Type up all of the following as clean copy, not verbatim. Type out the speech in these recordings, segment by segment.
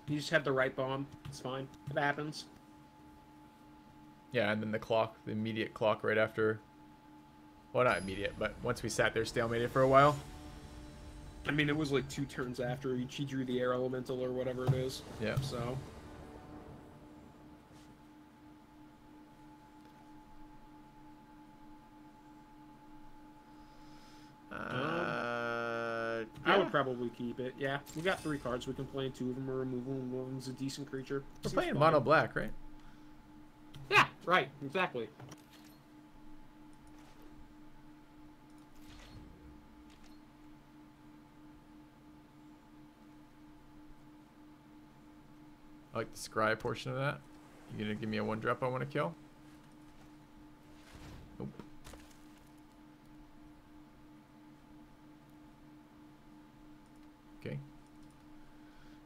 You just have the right bomb. It's fine. It happens. Yeah, and then the clock, the immediate clock right after. Well, not immediate, but once we sat there stalemated for a while. I mean, it was like 2 turns after he drew the air elemental or whatever it is. Yeah. So. Yeah. I would probably keep it. Yeah, we got 3 cards. We can play, and 2 of them are removal, and 1 of them's a decent creature. We're Seems playing fine. mono black, right? Yeah, right. Exactly. I like the scry portion of that. You gonna give me a 1-drop I want to kill? Nope. Okay.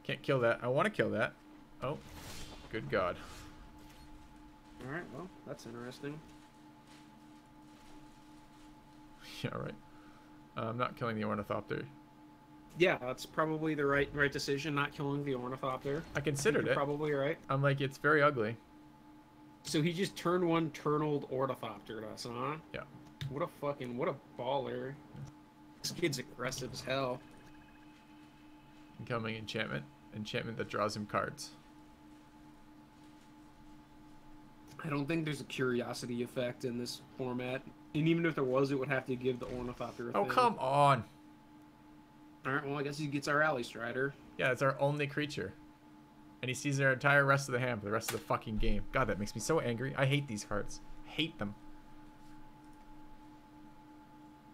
Can't kill that. I want to kill that. Oh, good God. All right. Well, that's interesting. Yeah, right. I'm not killing the Ornithopter. Yeah, that's probably the right decision. Not killing the Ornithopter. I considered it. Probably right. I'm like, it's very ugly. So he just turned 1 turned Ornithopter us, huh? Yeah. What a baller. This kid's aggressive as hell. Incoming enchantment. Enchantment that draws him cards. I don't think there's a curiosity effect in this format. And even if there was, it would have to give the Ornithopter a Oh, thing. come on. Alright, well, I guess he gets our Alley Strider. Yeah, it's our only creature. And he sees our entire rest of the hand for the rest of the fucking game. God, that makes me so angry. I hate these cards. Hate them.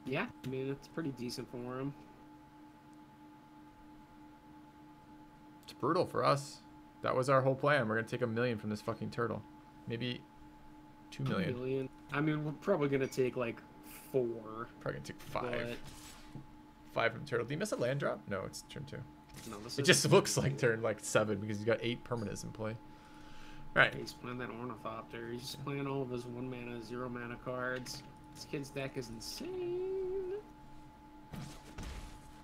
Yeah, I mean, it's pretty decent for him. It's brutal for us. That was our whole plan. We're going to take 1 million from this fucking turtle. Maybe 2 million. 2 million. I mean, we're probably going to take, like, 4. Probably going to take 5. But... 5 from turtle. Do you miss a land drop? No, it's turn 2. No, this It just looks like turn like 7 because he's got 8 permanents in play. Right. He's playing that Ornithopter. He's just playing all of his 1 mana, 0 mana cards. This kid's deck is insane.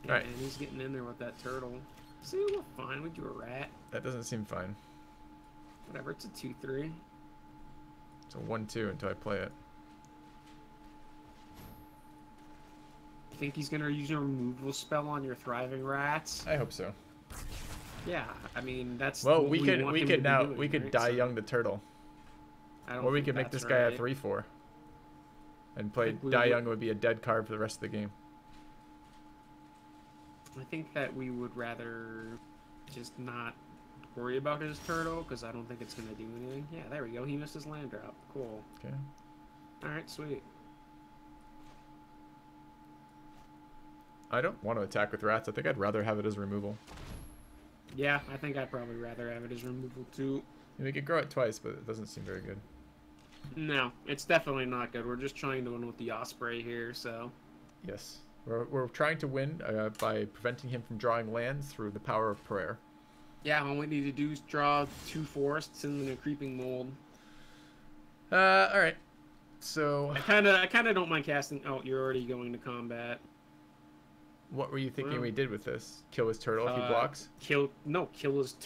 Right. And he's getting in there with that turtle. See, we're fine. We do a rat. That doesn't seem fine. Whatever, it's a 2/3. It's a 1/2 until I play it. You think he's gonna use a removal spell on your thriving rats? I hope so. Yeah, I mean that's. Well, what we could want him to be doing, we could right? die So, young the turtle, I don't or we think could make that's this guy a right. 3/4, and play think we die would- young would be a dead card for the rest of the game. I think that we would rather just not worry about his turtle because I don't think it's gonna do anything. Yeah, there we go. He missed his land drop. Cool. Okay. All right, sweet. I don't want to attack with rats. I think I'd rather have it as removal. Yeah, I think I'd probably rather have it as removal too. We could grow it twice, but it doesn't seem very good. No, it's definitely not good. We're just trying to win with the Osprey here, so. Yes. We're trying to win by preventing him from drawing lands through the power of prayer. Yeah, all we need to do is draw 2 forests and then a creeping mold. All right. So, I kind of don't mind casting. Oh, you're already going to combat. what were you thinking Well, we did with this? Kill his turtle if he blocks? Kill his.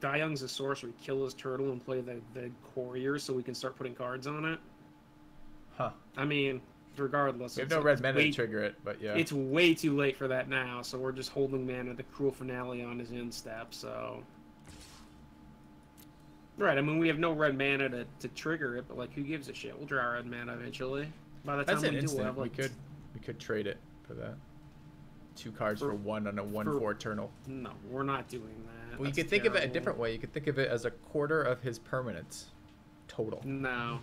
Dayung's a sorcery. Kill his turtle and play the courier so we can start putting cards on it. Huh. I mean, regardless. We have no red mana to trigger it, but yeah. It's way too late for that now, so we're just holding mana. The cruel finale on his end step, so. Right, I mean, we have no red mana to trigger it, but, like, who gives a shit? We'll draw red mana eventually. By the time That's an we do, we'll instant. have, like... We could trade it for that. 2 cards for 1 on a 1/4 turtle. No, we're not doing that. Well, you That's could think of it a terrible. different way. You could think of it as a quarter of his permanents total. No.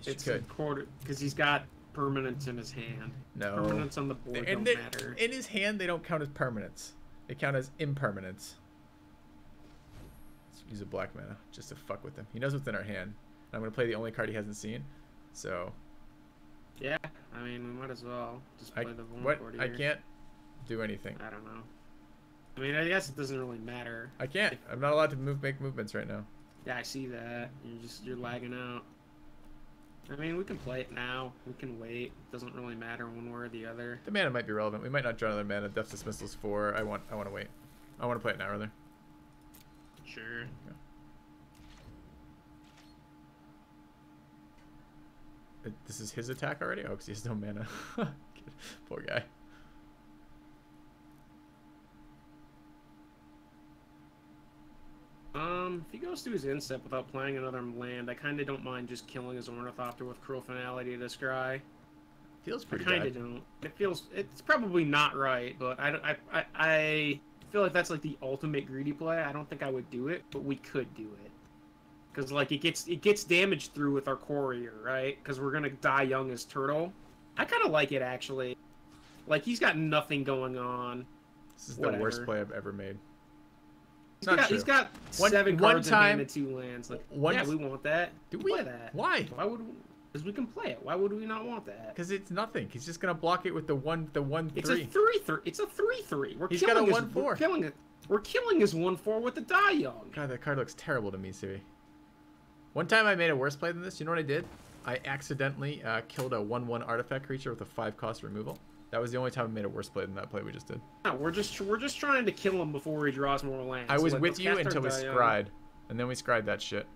You It's could. a quarter, because he's got permanents in his hand. No. Permanents on the board don't matter. In his hand, they don't count as permanents. They count as impermanents. Let's use a black mana just to fuck with him. He knows what's in our hand. And I'm going to play the only card he hasn't seen. So, Yeah, I mean, we might as well just play the one board here. I can't do anything. I don't know. I mean, I guess it doesn't really matter. I can't. I'm not allowed to make movements right now. Yeah, I see that. You're lagging out. I mean, we can play it now. We can wait. It doesn't really matter one way or the other. The mana might be relevant. We might not draw another mana. Death Dismissal's 4. I want to wait. I want to play it now, rather. Sure. This is his attack already? Oh, because he has no mana. Poor guy. If he goes to his instep without playing another land, I kind of don't mind just killing his Ornithopter with Cruel Finality to scry. Feels pretty I kind of don't. It's probably not right, but I feel like that's like the ultimate greedy play. I don't think I would do it, but we could do it. Because like it gets damaged through with our courier, right? Because we're gonna die young as turtle. I kind of like it actually. Like he's got nothing going on. This is the worst play I've ever made. He's got seven cards in hand and 2 lands. Like, yeah, we want that. Do we play that? Why? Why would? Because we can play it. Why would we not want that? Because it's nothing. He's just gonna block it with the 1/3. It's a 3/3. It's a 3/3. He's got a 1/4. We're killing his 1/4 with the die young. God, that card looks terrible to me, Siri. One time I made a worse play than this. You know what I did? I accidentally killed a 1/1 artifact creature with a 5-cost removal. That was the only time I made a worse play than that play we just did. No, we're just trying to kill him before he draws more lands. I was with you until we scryed, and then we scryed that shit,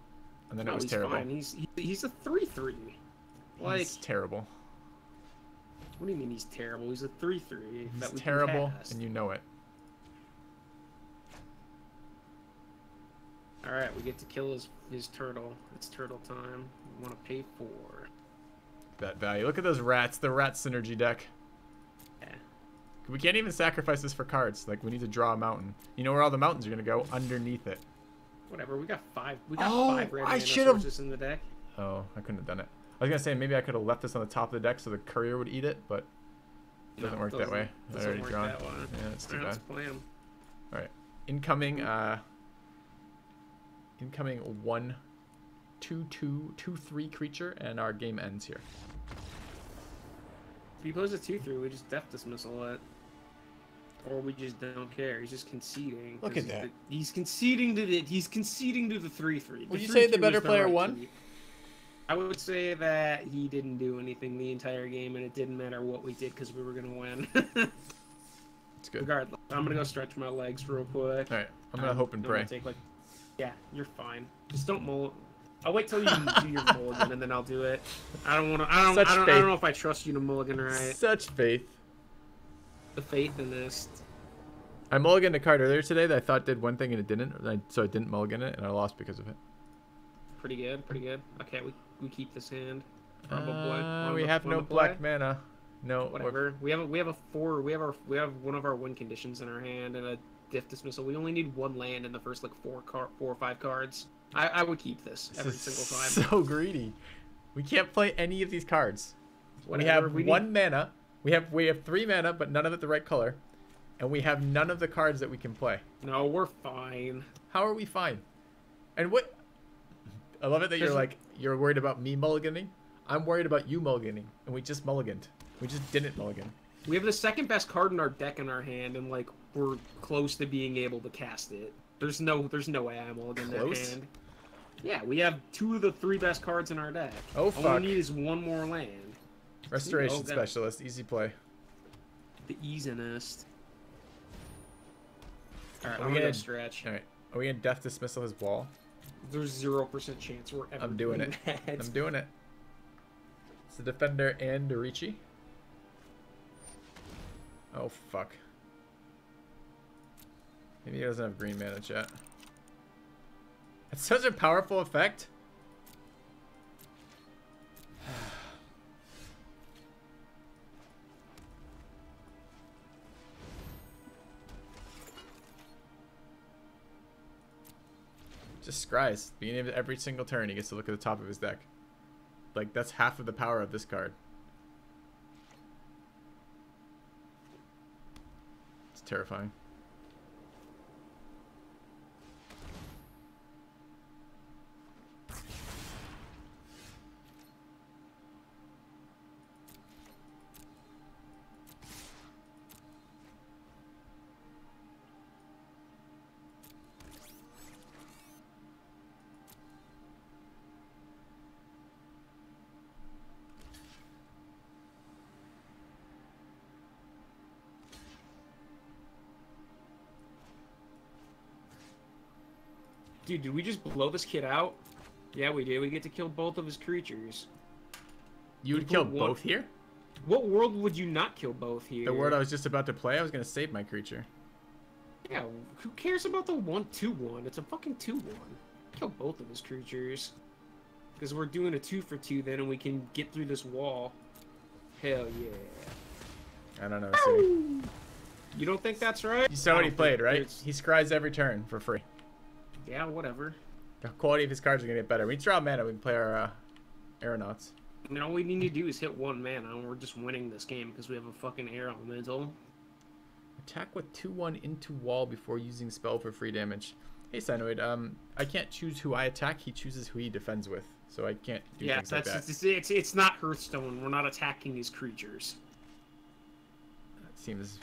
and then it was terrible. Fine. He's a 3/3. Like, he's terrible. What do you mean he's terrible? He's a 3/3. He's terrible, and you know it. All right, we get to kill his turtle. It's turtle time. We want to pay 4. That value. Look at those rats. The rat synergy deck. Yeah. We can't even sacrifice this for cards. Like, we need to draw a mountain. You know where all the mountains are gonna go? Underneath it. Whatever. We got 5. We got 5 red mana sources in the deck. Oh, I couldn't have done it. I was gonna say maybe I could have left this on the top of the deck so the courier would eat it, but it doesn't work that way. I already drawn. Yeah, that's too bad. Let's play him. All right, incoming. Incoming 1/2/2 2/3 creature, and our game ends here. If he plays a 2/3, we just death dismissal it, or we just don't care. He's just conceding. Look at that. He's conceding to the 3/3. Would you say the better player won? I would say that he didn't do anything the entire game, and it didn't matter what we did because we were gonna win. It's good. Regardless, I'm gonna go stretch my legs real quick. All right, I'm gonna hope and pray. Yeah, you're fine. Just don't mull. I'll wait till you do your mulligan and then I'll do it. I don't want to. I don't know if I trust you to mulligan right. Such faith. The faith in this. I mulliganed a card earlier today that I thought did one thing and it didn't, so I didn't mulligan it and I lost because of it. Pretty good. Pretty good. Okay, we keep this hand. Probably. We have no black mana. No. Whatever. We have a 4. We have one of our win conditions in our hand and a diff dismissal. We only need 1 land in the first like 4 or 5 cards. I would keep this every single time. So greedy. We can't play any of these cards. Whatever. We have 1 mana. We have 3 mana, but none of it the right color, and we have none of the cards that we can play. No, we're fine. How are we fine? And what? I love it that you're worried about me mulliganing. I'm worried about you mulliganing, and we just mulliganed. We just didn't mulligan. We have the second best card in our deck in our hand, and like we're close to being able to cast it. There's no way I mulligan that hand. Yeah, we have 2 of the 3 best cards in our deck. Oh fuck! All we need is 1 more land. Restoration Specialist, easy play. The easiness. All right, I'm gonna stretch. All right, are we gonna death dismissal his wall? There's 0% chance we're ever doing it. That. I'm doing it. It's the defender and Dorichi. Oh fuck. Maybe he doesn't have green mana, chat. It's such a powerful effect. Just scries. Beginning of every single turn, he gets to look at the top of his deck. Like, that's half of the power of this card. It's terrifying. Dude, did we just blow this kid out? Yeah, we did. We get to kill both of his creatures. You would kill both here? What world would you not kill both here? The world I was just about to play, I was gonna save my creature. Yeah, who cares about the 1/2/1? It's a fucking 2/1. Kill both of his creatures. Because we're doing a 2 for 2 then, and we can get through this wall. Hell yeah. I don't know, see. You don't think that's right? You saw what he played, right? He scries every turn for free. Yeah, whatever. The quality of his cards are gonna get better. We draw mana, we can play our aeronauts. I mean, all we need to do is hit 1 mana, and we're just winning this game because we have a fucking air elemental. Attack with 2/1 into wall before using spell for free damage. Hey, Cynoid, I can't choose who I attack. He chooses who he defends with, so I can't do things like that. It's not Hearthstone. We're not attacking his creatures. That seems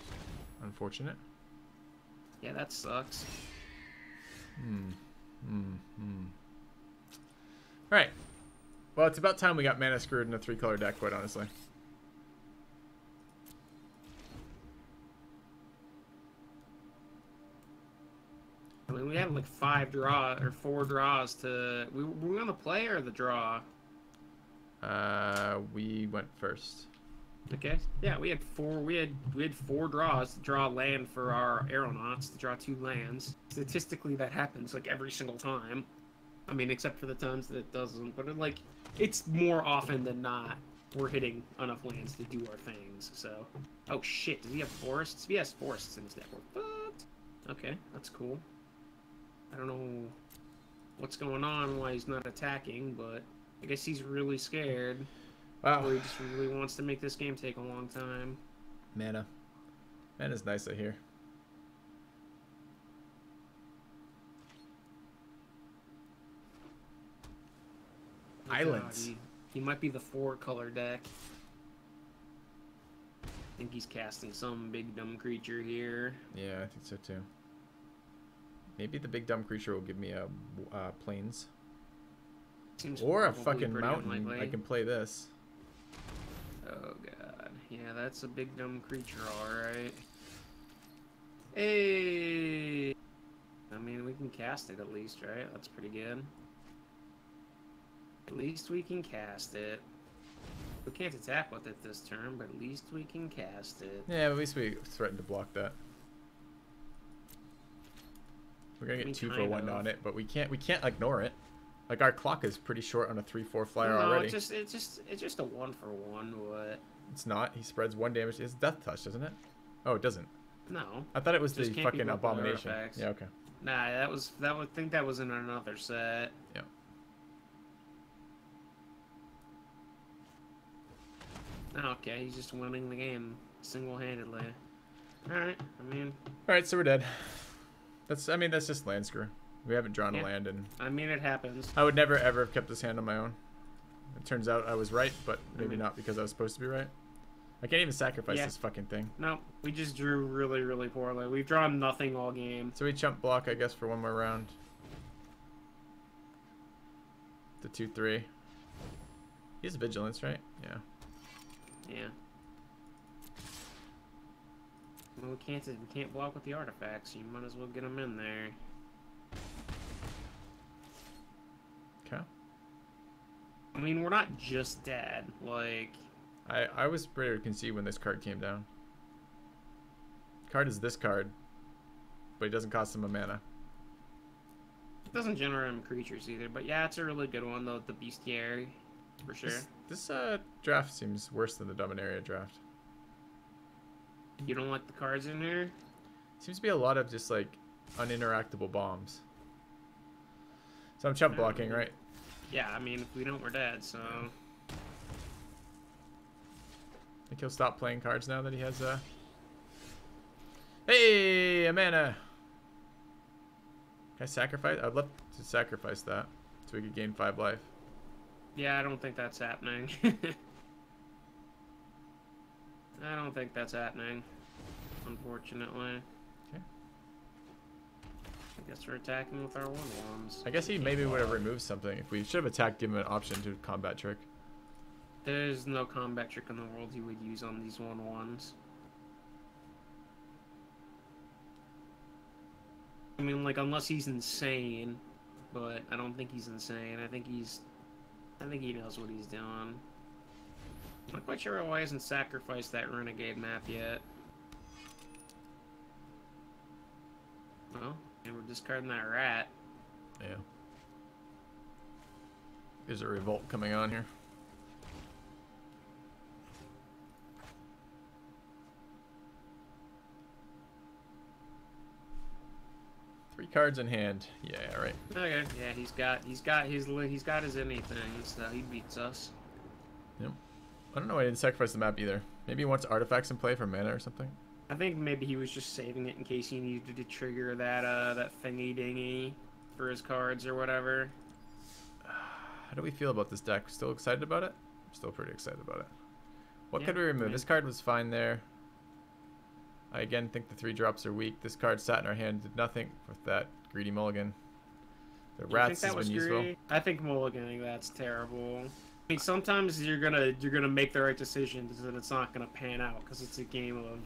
unfortunate. Yeah, that sucks. Alright. Well, it's about time we got mana screwed in a 3-color deck, quite honestly. I mean, we had like 4 draws to. Were we on the play or the draw? We went first. Okay. Yeah, we had 4. We had 4 draws to draw land for our aeronauts to draw 2 lands. Statistically, that happens like every single time. I mean, except for the times that it doesn't. But it's more often than not we're hitting enough lands to do our things. So, oh shit, does he have forests? If he has forests in his deck, we're fucked. Okay, that's cool. I don't know what's going on, why he's not attacking, but I guess he's really scared. Wow. Or he just really wants to make this game take a long time. Mana. Mana's nice, I hear. Oh Islands. God, he might be the 4-color deck. I think he's casting some big dumb creature here. Yeah, I think so too. Maybe the big dumb creature will give me a plains. Seems or a probably fucking pretty mountain. unlikely. I can play this. Oh god. Yeah, that's a big dumb creature, alright. Hey! I mean, we can cast it at least, right? That's pretty good. At least we can cast it. We can't attack with it this turn, but at least we can cast it. Yeah, at least we threatened to block that. We're gonna get 2 for 1 on it, but we can't ignore it. Like, our clock is pretty short on a 3/4 flyer already. No, it's just a 1 for 1. What? It's not. He spreads 1 damage. It's death touch, doesn't it? Oh, it doesn't. No. I thought it was Just the can't be fucking broken by abomination. artifacts. Yeah, okay. Nah, I think that was in another set. Yeah. Okay, he's just winning the game single-handedly. Alright, I mean... Alright, so we're dead. That's just land screw. We haven't drawn a land, and... I mean, it happens. I would never, ever have kept this hand on my own. It turns out I was right, but maybe not because I was supposed to be right. I can't even sacrifice this fucking thing. No, we just drew really, really poorly. We've drawn nothing all game. So we chump block, I guess, for 1 more round. The 2/3. He has vigilance, right? Yeah. Yeah. Well, we can't block with the artifacts. You might as well get them in there. Okay. I mean, we're not just dead. Like, I was ready to concede when this card came down. Card is this card, but it doesn't cost him a mana. it doesn't generate him creatures either. But yeah, it's a really good one though. The bestiary, for sure. This draft seems worse than the Dominaria draft. You don't like the cards in there? Seems to be a lot of just like uninteractable bombs. So I'm chump blocking, right? Yeah, I mean, if we don't, we're dead, so... I think he'll stop playing cards now that he has Hey, a mana! Can I sacrifice? I'd love to sacrifice that so we could gain 5 life. Yeah, I don't think that's happening. I don't think that's happening, unfortunately. Okay. I guess we're attacking with our 1/1s. I guess he maybe would have removed something. If we should have attacked, give him an option to combat trick. There's no combat trick in the world he would use on these 1/1s. I mean, like, unless he's insane. but I don't think he's insane. I think he knows what he's doing. I'm not quite sure why he hasn't sacrificed that renegade map yet. Well, and we're discarding that rat. Yeah. There's a revolt coming on here. Three cards in hand. Yeah, right. Okay, yeah, he's got his anything, so he beats us. Yep. I don't know why he didn't sacrifice the map either. Maybe he wants artifacts in play for mana or something. I think maybe he was just saving it in case he needed to trigger that that thingy dingy for his cards or whatever. How do we feel about this deck? Still excited about it? I'm still pretty excited about it. What Yeah, could we remove? yeah. This card was fine there. I again think the 3-drops are weak. This card sat in our hand, did nothing with that greedy mulligan. The You rats think that has been was useful. greedy? I think mulliganing that's terrible. I mean, sometimes you're gonna make the right decision, and it's not gonna pan out because it's a game of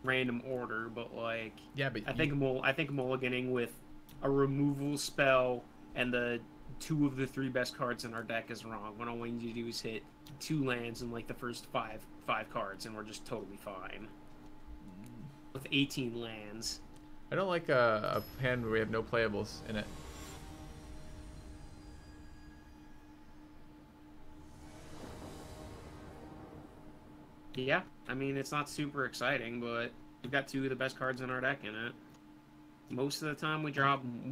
random order. But like, Yeah, but I think mulliganing with a removal spell and the 2 of the 3 best cards in our deck is wrong. When all we need to do is hit 2 lands in like the first five cards, and we're just totally fine with 18 lands. I don't like a hand where we have no playables in it. Yeah, I mean, it's not super exciting, but we've got 2 of the best cards in our deck in it. Most of the time we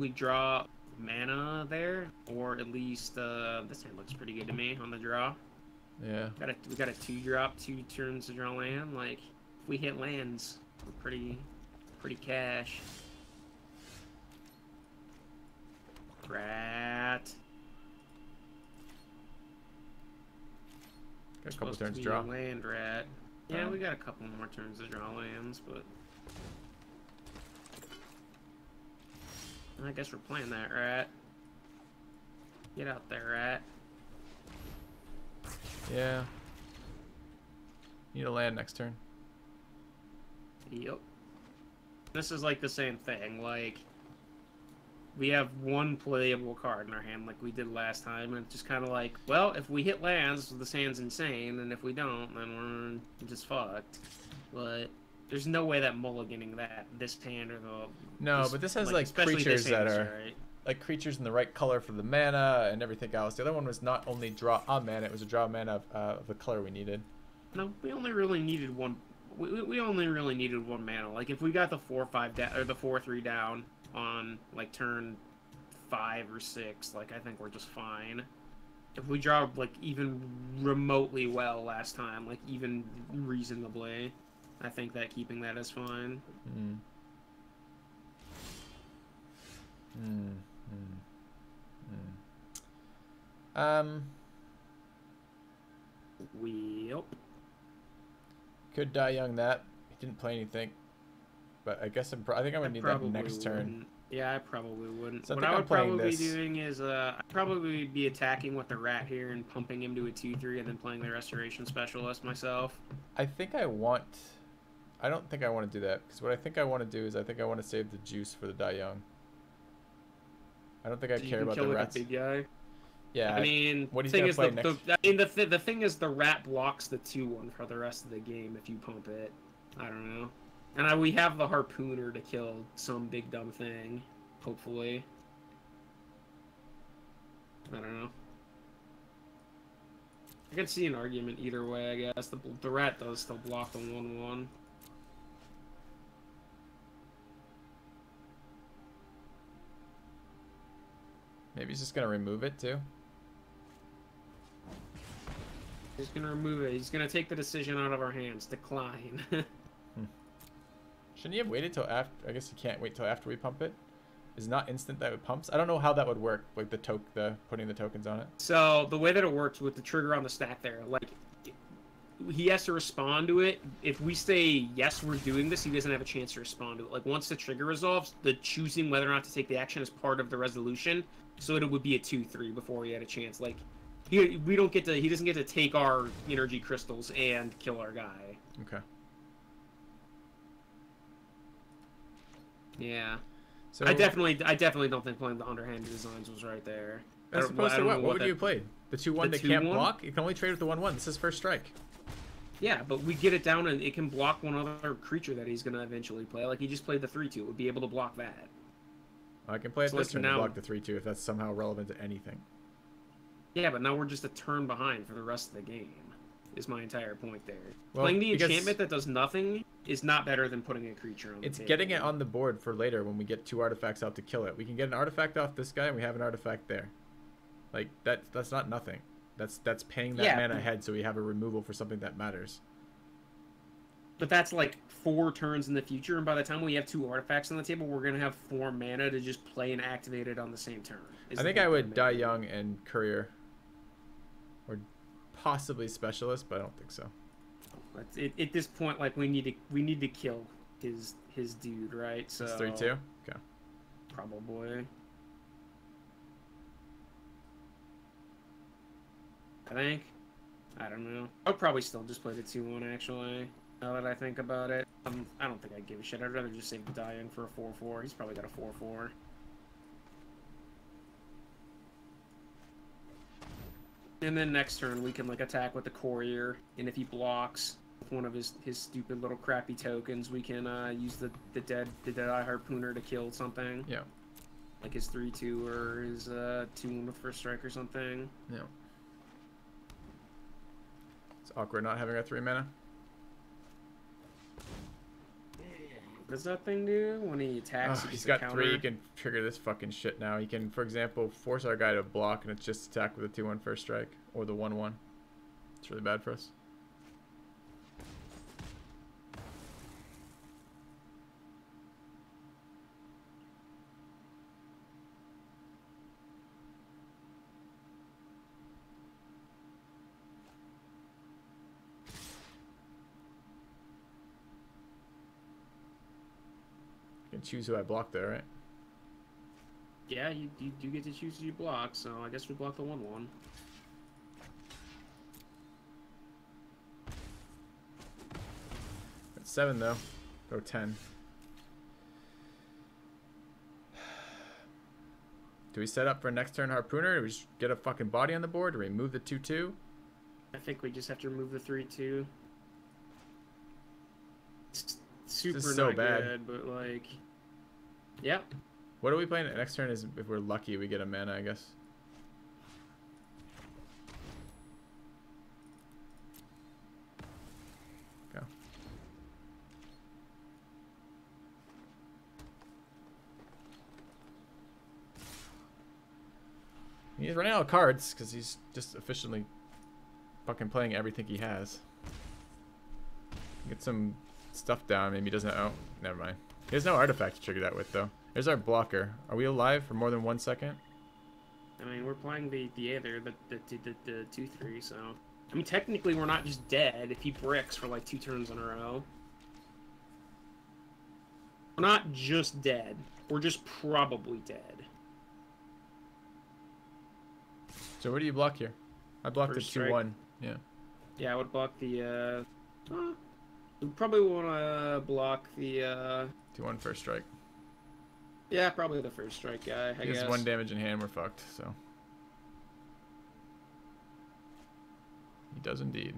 draw mana there, or at least this hand looks pretty good to me on the draw. Yeah. We got a 2-drop, 2 turns to draw land. Like, if we hit lands, we're pretty cash. Rat. Got a couple Supposed to turns be draw. a land rat. Yeah, we got a couple more turns to draw lands, but I guess we're playing that rat. Get out there, rat. Yeah. Need a land next turn. Yep. This is like the same thing. Like, we have 1 playable card in our hand, like we did last time, and it's just kind of like, well, if we hit lands, this hand's insane, and if we don't, then we're just fucked. But there's no way that mulliganing this hand or the But this has like especially creatures this hand that is are right. like creatures in the right color for the mana and everything else. The other one was not only draw a mana, it was a draw a mana of the color we needed. No, we only really needed 1. We only really needed 1 mana. Like, if we got the 4/5 or the 4/3 down on like turn 5 or 6, like, I think we're just fine. If we draw like even remotely well last time, like even reasonably, I think that keeping that is fine. Yep. Could die young that. He didn't play anything. But I guess I think I'm gonna need that next turn. Yeah, I probably wouldn't. So what I would probably be doing is I'd probably be attacking with the rat here and pumping him to a 2/3 and then playing the Restoration Specialist myself. I don't think I want to do that, because what I think I want to do is I think I want to save the juice for the die young. I don't think I care about the rats. Big guy. Yeah. I mean, what he's thing gonna is play next? the thing is the rat blocks the 2/1 for the rest of the game if you pump it. I don't know. And we have the harpooner to kill some big dumb thing, hopefully. I don't know. I can see an argument either way, I guess. The rat does still block the 1/1. Maybe he's just gonna remove it too. He's gonna remove it. He's gonna take the decision out of our hands. Decline. Shouldn't he have waited till after? I guess he can't wait till after we pump it. Is it not instant that it pumps? I don't know how that would work, like the putting the tokens on it. So the way that it works with the trigger on the stack there, like, he has to respond to it. If we say yes, we're doing this, he doesn't have a chance to respond to it. Like, once the trigger resolves, the choosing whether or not to take the action is part of the resolution. So it would be a 2/3 before he had a chance. Like, he doesn't get to take our energy crystals and kill our guy. Okay. Yeah. So I definitely don't think playing the underhanded designs was right there. As opposed to what? What would you have played? The 2/1 that can't block? You can only trade with the 1/1. This is first strike. Yeah, but we get it down and it can block one other creature that he's gonna eventually play. Like he just played the 3/2, it would be able to block that. I can play it this turn to block the 3/2 if that's somehow relevant to anything. Yeah, but now we're just a turn behind for the rest of the game. Is my entire point there. Well, playing the enchantment that does nothing is not better than putting a creature on the table. It's getting it on the board for later when we get 2 artifacts out to kill it. We can get an artifact off this guy and we have an artifact there. Like that's not nothing. That's paying that mana ahead so we have a removal for something that matters. But that's like 4 turns in the future, and by the time we have 2 artifacts on the table, we're gonna have 4 mana to just play and activate it on the same turn. I think I would die young and courier. Or possibly specialist, but I don't think so. At this point, like we need to kill his dude, right? So it's 3/2. Okay. Probably. I think. I don't know. I would probably still just play the 2/1 actually. Now that I think about it, I don't think I'd give a shit. I'd rather just save the dying for a 4/4. He's probably got a 4/4. And then next turn we can like attack with the courier, and if he blocks with one of his stupid little crappy tokens, we can use the Deadeye Harpooner to kill something. Yeah. Like his 3/2 or his 2/1 with first strike or something. Yeah. It's awkward not having our 3 mana. What does that thing do when he attacks? He's got 3. He can trigger this fucking shit now. He can, for example, force our guy to block, and it's just attack with a 2/1 first strike or the 1/1. It's really bad for us. Choose who I block there, right? Yeah, you do get to choose who you block, so I guess we block the 1/1. At 7 though. Go 10. Do we set up for next turn Harpooner? Do we just get a fucking body on the board? Do we remove the 2/2? I think we just have to remove the 3/2. It's super so not bad. good, but like... Yeah. What are we playing next turn? Is if we're lucky, we get a mana, I guess. Go. He's running out of cards because he's just efficiently fucking playing everything he has. Get some stuff down. Maybe he doesn't. Oh, never mind. He has no artifact to trigger that with, though. There's our blocker. Are we alive for more than 1 second? I mean, we're playing the 2/3, so... I mean, technically, we're not just dead if he bricks for, like, 2 turns in a row. We're not just dead. We're just probably dead. So what do you block here? I blocked the 2/1. Yeah. Yeah, I would block the, we probably want to block the, 2/1 first strike. Yeah, probably the first strike guy, I guess. He has 1 damage in hand, we're fucked, so. He does indeed.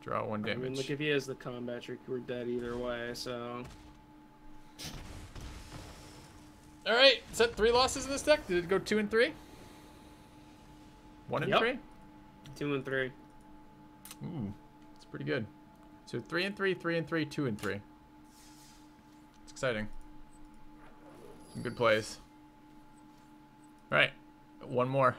Draw 1 damage. I mean, look, if he has the combat trick, we're dead either way, so... Alright, is that 3 losses in this deck? Did it go 2 and 3? 1 and 3? 2 and 3. Ooh, that's pretty good. So 3 and 3, 3 and 3, 2 and 3. It's exciting. Some good plays. Alright, 1 more.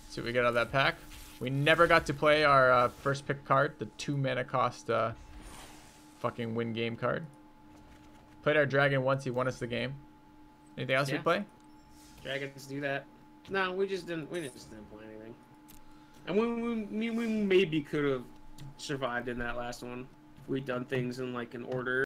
See what we get out of that pack. We never got to play our first pick card, the 2 mana cost fucking win game card. Played our dragon once, he won us the game. Anything else we play? Dragons do that. No, we just didn't play anything. And we maybe could have survived in that last one. If we'd done things in like an order.